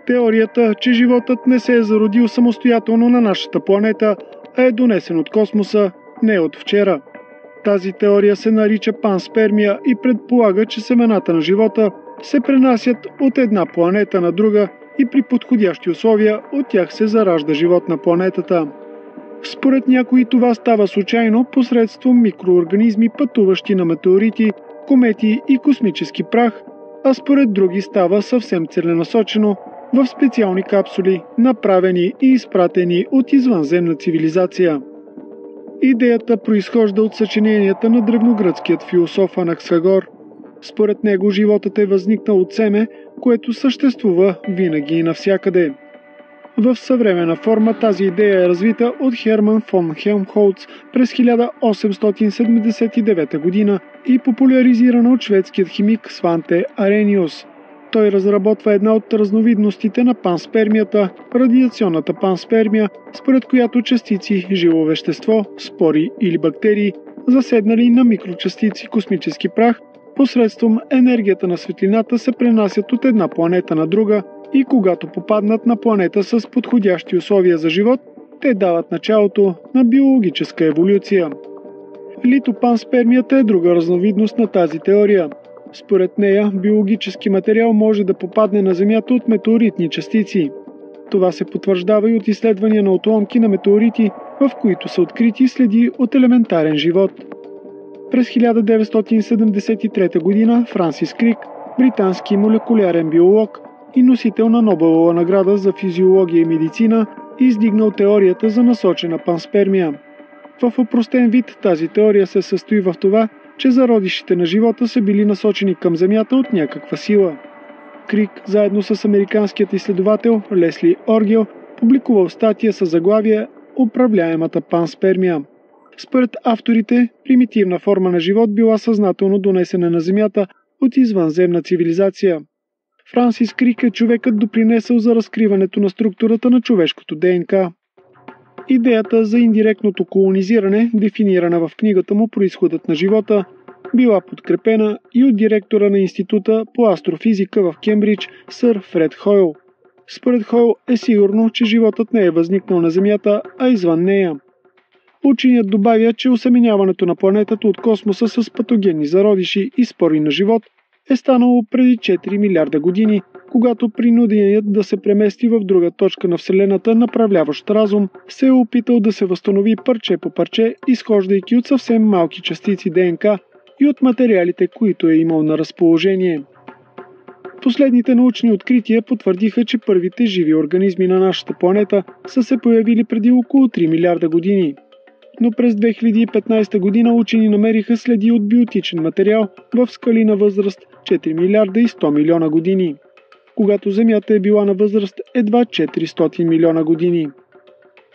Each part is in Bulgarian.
Теорията, че животът не се е зародил самостоятелно на нашата планета, а е донесен от космоса, не е от вчера. Тази теория се нарича панспермия и предполага, че семената на живота се пренасят от една планета на друга и при подходящи условия от тях се заражда живот на планетата. Според някои това става случайно посредством микроорганизми, пътуващи на метеорити, комети и космически прах, а според други става съвсем целенасочено в специални капсули, направени и изпратени от извънземна цивилизация. Идеята произхожда от съчиненията на древногръцкият философ Анаксагор. Според него животът е възникнал от семе, което съществува винаги и навсякъде. В съвременна форма тази идея е развита от Херман фон Хелмхолц през 1879 г. и популяризирана от шведският химик Сванте Арениус. Той разработва една от разновидностите на панспермията – радиационната панспермия, според която частици живо вещество, спори или бактерии, заседнали на микрочастици космически прах, посредством енергията на светлината се пренасят от една планета на друга и когато попаднат на планета с подходящи условия за живот, те дават началото на биологическа еволюция. Литопанспермията е друга разновидност на тази теория. Според нея, биологически материал може да попадне на Земята от метеоритни частици. Това се потвърждава и от изследвания на отломки на метеорити, в които са открити следи от елементарен живот. През 1973 г. Франсис Крик, британски молекулярен биолог и носител на Нобелова награда за физиология и медицина, издигнал теорията за насочена панспермия. В опростен вид тази теория се състои в това, че зародишите на живота са били насочени към Земята от някаква сила. Крик, заедно с американският изследовател Лесли Оргел, публикувал статия със заглавие «Управляемата панспермия». Според авторите, примитивна форма на живот била съзнателно донесена на Земята от извънземна цивилизация. Франсис Крик е човекът допринесъл за разкриването на структурата на човешкото ДНК. Идеята за индиректното колонизиране, дефинирана в книгата му «Произходът на живота», била подкрепена и от директора на Института по астрофизика в Кембридж сър Фред Хойл. Според Хойл е сигурно, че животът не е възникнал на Земята, а извън нея. Ученият добавя, че осеменяването на планетата от космоса с патогенни зародиши и спори на живот е станало преди 4 милиарда години, когато принуденият да се премести в друга точка на Вселената направляващ разум се е опитал да се възстанови парче по парче, изхождайки от съвсем малки частици ДНК и от материалите, които е имал на разположение. Последните научни открития потвърдиха, че първите живи организми на нашата планета са се появили преди около 3 милиарда години. Но през 2015 година учени намериха следи от биотичен материал в скали на възраст 4 милиарда и 100 милиона години, когато Земята е била на възраст едва 400 милиона години.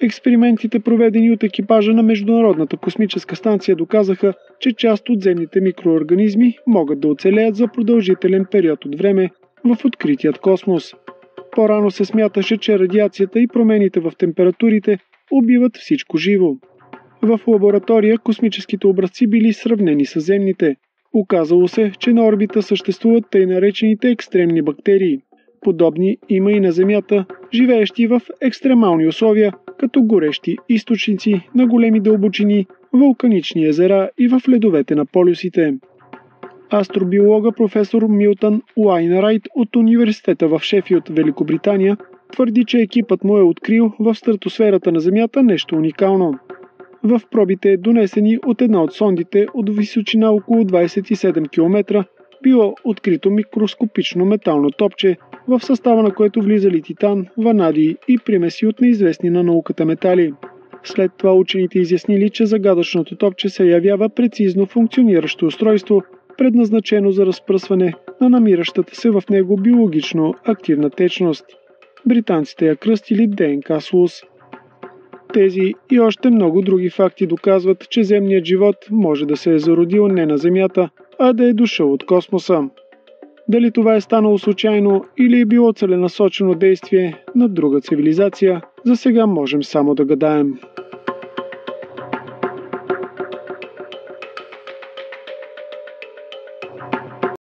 Експериментите, проведени от екипажа на Международната космическа станция, доказаха, че част от земните микроорганизми могат да оцелеят за продължителен период от време в откритият космос. По-рано се смяташе, че радиацията и промените в температурите убиват всичко живо. В лаборатория космическите образци били сравнени с земните. Оказало се, че на орбита съществуват тъй наречените екстремни бактерии. Подобни има и на Земята, живеещи в екстремални условия, като горещи източници на големи дълбочини, вулканични езера и в ледовете на полюсите. Астробиолога професор Милтън Уайнрайт от университета в Шефилд, Великобритания, твърди, че екипът му е открил в стратосферата на Земята нещо уникално. В пробите, донесени от една от сондите от височина около 27 км, било открито микроскопично метално топче, в състава на което влизали титан, ванадий и примеси от неизвестни на науката метали. След това учените изяснили, че загадъчното топче се явява прецизно функциониращо устройство, предназначено за разпръсване на намиращата се в него биологично активна течност. Британците я кръстили ДНК слуз. Тези и още много други факти доказват, че земният живот може да се е зародил не на Земята, а да е дошъл от космоса. Дали това е станало случайно или е било целенасочено действие на друга цивилизация, за сега можем само да гадаем.